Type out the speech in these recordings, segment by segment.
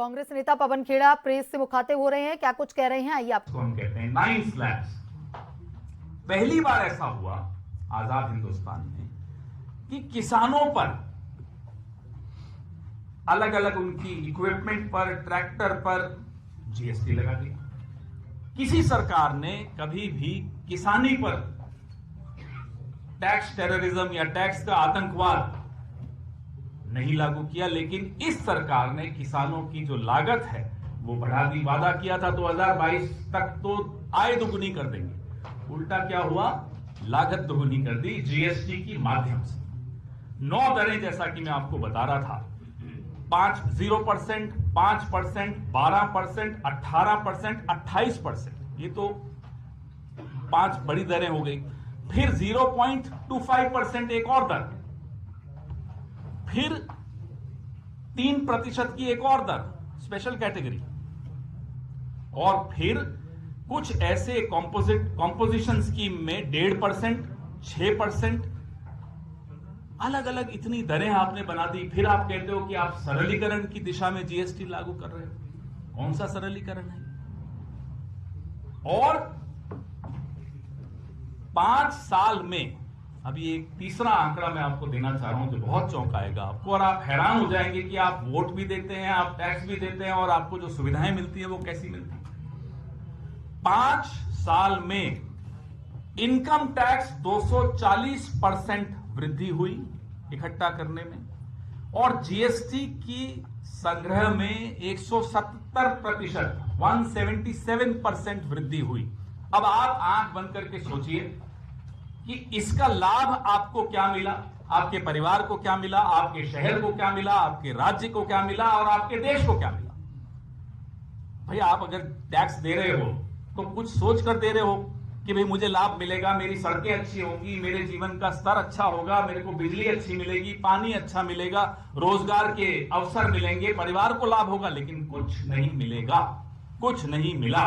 कांग्रेस नेता पवन खेड़ा प्रेस से मुखातिब हो रहे हैं, क्या कुछ कह रहे हैं, आइए आपको हम कहते हैं 9 स्लैब्स। पहली बार ऐसा हुआ आजाद हिंदुस्तान में कि किसानों पर अलग अलग उनकी इक्विपमेंट पर, ट्रैक्टर पर जीएसटी लगा दिया। किसी सरकार ने कभी भी किसानी पर टैक्स टेररिज्म या टैक्स का आतंकवाद नहीं लागू किया, लेकिन इस सरकार ने किसानों की जो लागत है वो बढ़ा दी। वादा किया था 2022 तक तो आय दोगुनी कर देंगे, उल्टा क्या हुआ, लागत दोगुनी कर दी जीएसटी की माध्यम से। 9 दरें जैसा कि मैं आपको बता रहा था, 0%, 5%, 12%, 18%, 28%, ये तो 5 बड़ी दरें हो गई। फिर 0.25% एक और दर, फिर 3% की एक और दर स्पेशल कैटेगरी, और फिर कुछ ऐसे कॉम्पोजिशन स्कीम में 1.5%, 6%, अलग अलग इतनी दरें आपने बना दी। फिर आप कहते हो कि आप सरलीकरण की दिशा में जीएसटी लागू कर रहे हो। कौन सा सरलीकरण है? और 5 साल में, अभी एक तीसरा आंकड़ा मैं आपको देना चाह रहा हूं जो बहुत चौंकाएगा आपको, और आप हैरान हो जाएंगे कि आप वोट भी देते हैं, आप टैक्स भी देते हैं, और आपको जो सुविधाएं मिलती है वो कैसी मिलती है। 5 साल में इनकम टैक्स 240% वृद्धि हुई इकट्ठा करने में, और जीएसटी की संग्रह में 170%, 177% वृद्धि हुई। अब आप आंख बंद करके सोचिए कि इसका लाभ आपको क्या मिला, आपके परिवार को क्या मिला, आपके शहर को क्या मिला, आपके राज्य को क्या मिला, और आपके देश को क्या मिला। भाई आप अगर टैक्स दे रहे हो तो कुछ सोच कर दे रहे हो कि भाई मुझे लाभ मिलेगा, मेरी सड़कें अच्छी होंगी, मेरे जीवन का स्तर अच्छा होगा, मेरे को बिजली अच्छी मिलेगी, पानी अच्छा मिलेगा, रोजगार के अवसर मिलेंगे, परिवार को लाभ होगा, लेकिन कुछ नहीं मिलेगा, कुछ नहीं मिला।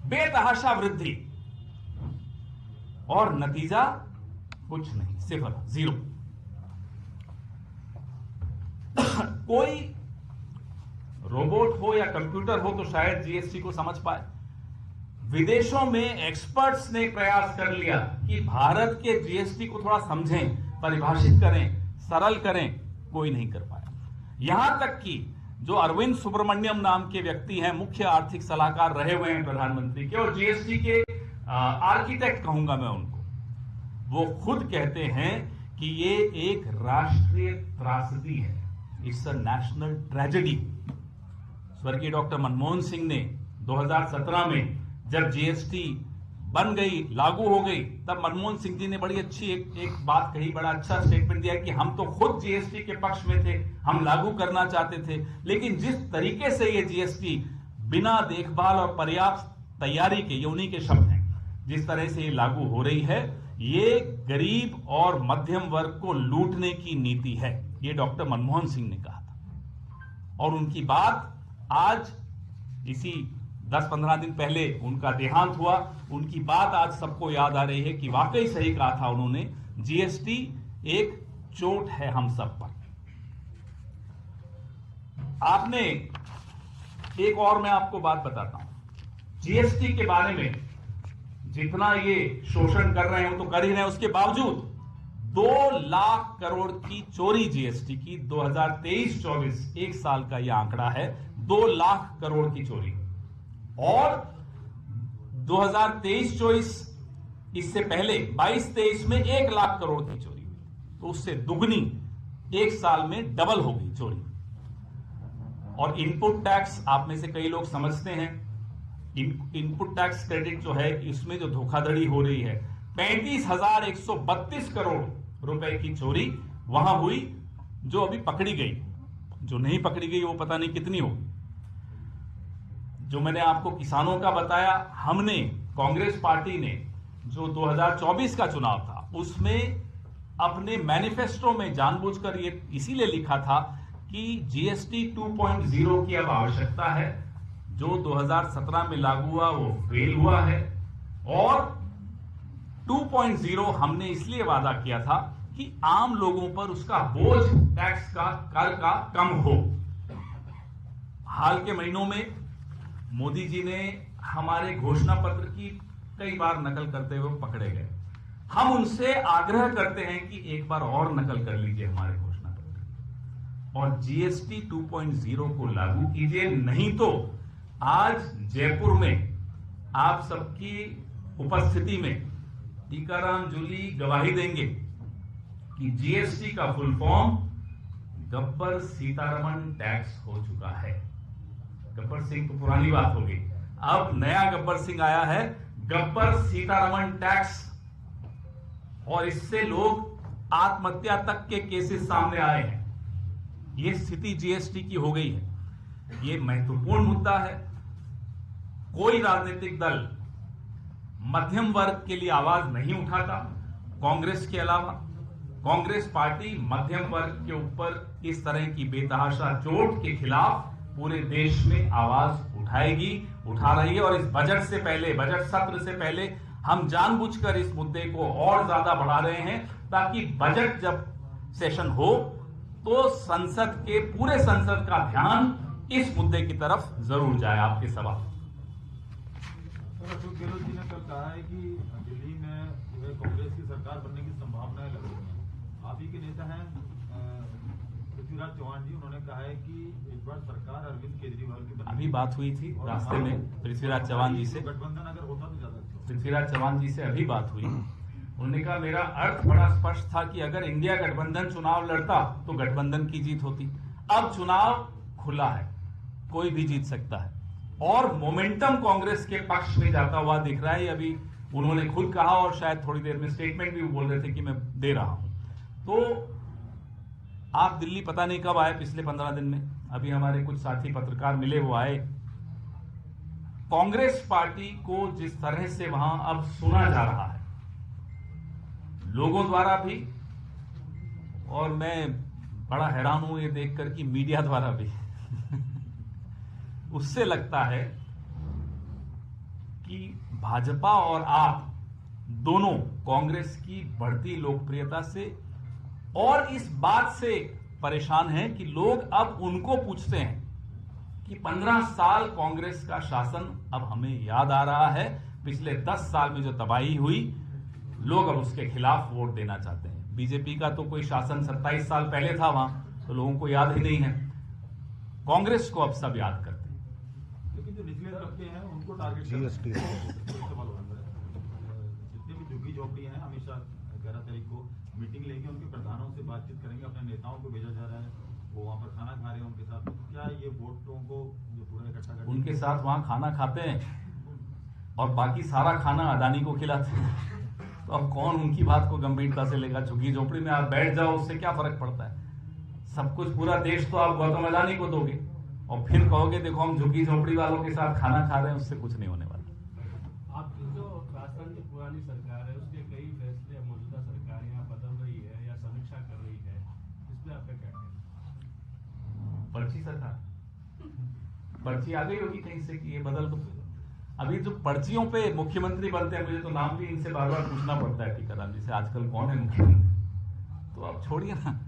बेतहाशा वृद्धि, और नतीजा कुछ नहीं, 0। कोई रोबोट हो या कंप्यूटर हो तो शायद जीएसटी को समझ पाए। विदेशों में एक्सपर्ट्स ने प्रयास कर लिया कि भारत के जीएसटी को थोड़ा समझें, परिभाषित करें, सरल करें, कोई नहीं कर पाया। यहां तक कि जो अरविंद सुब्रमण्यम नाम के व्यक्ति हैं, मुख्य आर्थिक सलाहकार रहे हुए हैं प्रधानमंत्री के, और जीएसटी के आर्किटेक्ट कहूंगा मैं उनको, वो खुद कहते हैं कि ये एक राष्ट्रीय त्रासदी है, इट्स अ नेशनल ट्रेजेडी। स्वर्गीय डॉक्टर मनमोहन सिंह ने 2017 में जब जीएसटी बन गई, लागू हो गई, तब मनमोहन सिंह जी ने बड़ी अच्छी एक बात कही, बड़ा अच्छा स्टेटमेंट दिया कि हम तो खुद जीएसटी के पक्ष में थे, हम लागू करना चाहते थे, लेकिन जिस तरीके से ये जीएसटी बिना देखभाल और पर्याप्त तैयारी के, ये उन्हीं के शब्द हैं, जिस तरह से ये लागू हो रही है, ये गरीब और मध्यम वर्ग को लूटने की नीति है, ये डॉक्टर मनमोहन सिंह ने कहा था। और उनकी बात आज, इसी 10-15 दिन पहले उनका देहांत हुआ, उनकी बात आज सबको याद आ रही है कि वाकई सही कहा था उन्होंने, जीएसटी एक चोट है हम सब पर। आपने एक और मैं आपको बात बताता हूं, जीएसटी के बारे में जितना ये शोषण कर रहे हैं तो कर ही रहे हैं, उसके बावजूद 2 लाख करोड़ की चोरी जीएसटी की 2023-24 एक साल का यह आंकड़ा है, 2 लाख करोड़ की चोरी। और 2023-24 इससे पहले 22-23 में 1 लाख करोड़ की चोरी हुई, तो उससे दुगनी एक साल में डबल हो गई चोरी। और इनपुट टैक्स, आप में से कई लोग समझते हैं, इनपुट टैक्स क्रेडिट जो है, इसमें जो धोखाधड़ी हो रही है, 35,132 करोड़ रुपए की चोरी वहां हुई, जो अभी पकड़ी गई। जो नहीं पकड़ी गई वो पता नहीं कितनी होगी। जो मैंने आपको किसानों का बताया, हमने, कांग्रेस पार्टी ने जो 2024 का चुनाव था उसमें अपने मैनिफेस्टो में जानबूझकर ये इसीलिए लिखा था कि जीएसटी 2.0 की अब आवश्यकता है। जो 2017 में लागू हुआ वो फेल हुआ है, और 2.0 हमने इसलिए वादा किया था कि आम लोगों पर उसका बोझ, टैक्स का, कर का कम हो। हाल के महीनों में मोदी जी ने हमारे घोषणा पत्र की कई बार नकल करते हुए पकड़े गए। हम उनसे आग्रह करते हैं कि एक बार और नकल कर लीजिए हमारे घोषणा पत्र और जीएसटी 2.0 को लागू कीजिए, नहीं तो आज जयपुर में आप सबकी उपस्थिति में टीकाराम जूली गवाही देंगे कि जीएसटी का full form Gabbar Sitharaman tax हो चुका है। गब्बर सिंह तो पुरानी बात हो गई, अब नया गब्बर सिंह आया है, गब्बर सीतारमण टैक्स। और इससे लोग आत्महत्या तक के केसेस सामने आए हैं। यह स्थिति जीएसटी की हो गई है। यह महत्वपूर्ण मुद्दा है। कोई राजनीतिक दल मध्यम वर्ग के लिए आवाज नहीं उठाता कांग्रेस के अलावा। कांग्रेस पार्टी मध्यम वर्ग के ऊपर इस तरह की बेतहाशा चोट के खिलाफ पूरे देश में आवाज उठाएगी, उठा रही है। और इस बजट से पहले, बजट सत्र से पहले हम जानबूझकर इस मुद्दे को और ज्यादा बढ़ा रहे हैं ताकि बजट जब सेशन हो तो संसद के पूरे संसद का ध्यान इस मुद्दे की तरफ जरूर जाए। आपके सवाल। अशोक गहलोत जी ने कल कहा है कि दिल्ली में कांग्रेस की सरकार बनने की संभावनाएं लग रही हैं। आप ही के नेता हैं पृथ्वीराज चौहान जी, उन्होंने कहा है कि इस बार सरकार अरविंद केजरीवाल की बनेगी। अभी बात हुई थी रास्ते में पृथ्वीराज चौहान जी से। गठबंधन अगर होता तो ज्यादा अच्छा। पृथ्वीराज चौहान जी से अभी बात हुई। उन्होंने कहा मेरा अर्थ बड़ा स्पष्ट था कि अगर इंडिया गठबंधन चुनाव लड़ता तो गठबंधन की जीत होती। अब चुनाव खुला है, कोई भी जीत सकता है और मोमेंटम कांग्रेस के पक्ष में जाता हुआ दिख रहा है। अभी उन्होंने खुद कहा और शायद थोड़ी देर में स्टेटमेंट भी बोल रहे थे कि मैं दे रहा हूं। तो आप दिल्ली पता नहीं कब आए, पिछले 15 दिन में। अभी हमारे कुछ साथी पत्रकार मिले, वो आए। कांग्रेस पार्टी को जिस तरह से वहां अब सुना जा रहा है लोगों द्वारा भी, और मैं बड़ा हैरान हूं ये देखकर कि मीडिया द्वारा भी उससे लगता है कि भाजपा और आप दोनों कांग्रेस की बढ़ती लोकप्रियता से और इस बात से परेशान हैं कि लोग अब उनको पूछते हैं कि 15 साल कांग्रेस का शासन अब हमें याद आ रहा है। पिछले 10 साल में जो तबाही हुई, लोग अब उसके खिलाफ वोट देना चाहते हैं। बीजेपी का तो कोई शासन 27 साल पहले था वहां, तो लोगों को याद ही नहीं है। कांग्रेस को अब सब याद करते हैं। लेकिन जो निचले तबके हैं उनको टारगेट जीएसटी जितने भी झुग्गी झोपड़ी हैं, अमित शाह 11 तारीख को मीटिंग लेंगे, उनके प्रधानों से बातचीत करेंगे, अपने नेताओं को भेजा जा रहा है, वो वहां पर खाना खा रहे हैं उनके साथ। तो क्या ये वोटों को जो पूरा इकट्ठा कर उनके साथ वहां खाना खाते हैं और बाकी सारा खाना अदानी को खिलाते हैं। तो अब कौन उनकी बात को गंभीरता से लेगा? झुग्गी झोपड़ी में आप बैठ जाओ, उससे क्या फर्क पड़ता है? सब कुछ पूरा देश तो आप गौतम अदानी को दोगे और फिर कहोगे देखो हम झुग्गी झोपड़ी वालों के साथ खाना खा रहे हैं, उससे कुछ नहीं होने वाला। आपकी जो राजस्थान की पुरानी सरकार है उसके कई फैसले मौजूदा सरकार यहाँ बदल रही है या समीक्षा कर रही है, इसमें आपका क्या कहना है? पर्ची सरकार, पर्ची आ गई होगी कहीं से कि ये बदल दो। अभी जो पर्चियों पे मुख्यमंत्री बनते हैं, मुझे तो नाम भी इनसे बार बार पूछना पड़ता है टीकाराम जी से, आजकल कौन है मुख्यमंत्री। तो अब छोड़िए ना,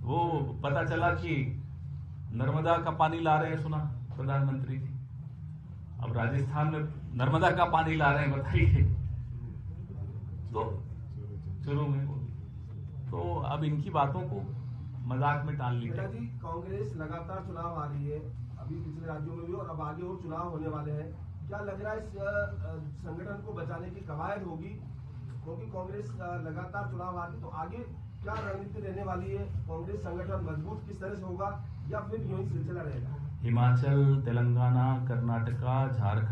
वो पता चला कि नर्मदा का पानी ला रहे हैं, सुना प्रधानमंत्री जी। अब राजस्थान में नर्मदा का पानी ला रहे हैं, बताइए। तो शुरू में तो अब इनकी बातों को मजाक में टाल लीजिए। जी, कांग्रेस लगातार चुनाव आ रही है, अभी पिछले राज्यों में भी और अब आगे और चुनाव होने वाले हैं। क्या लग रहा है इस संगठन को बचाने की कवायद होगी? क्योंकि कांग्रेस लगातार चुनाव आ रही, तो आगे क्या रणनीति रहने वाली है? कांग्रेस संगठन मजबूत किस तरह से होगा या फिर यूं ही सिलसिला रहेगा? हिमाचल, तेलंगाना, कर्नाटका, झारखंड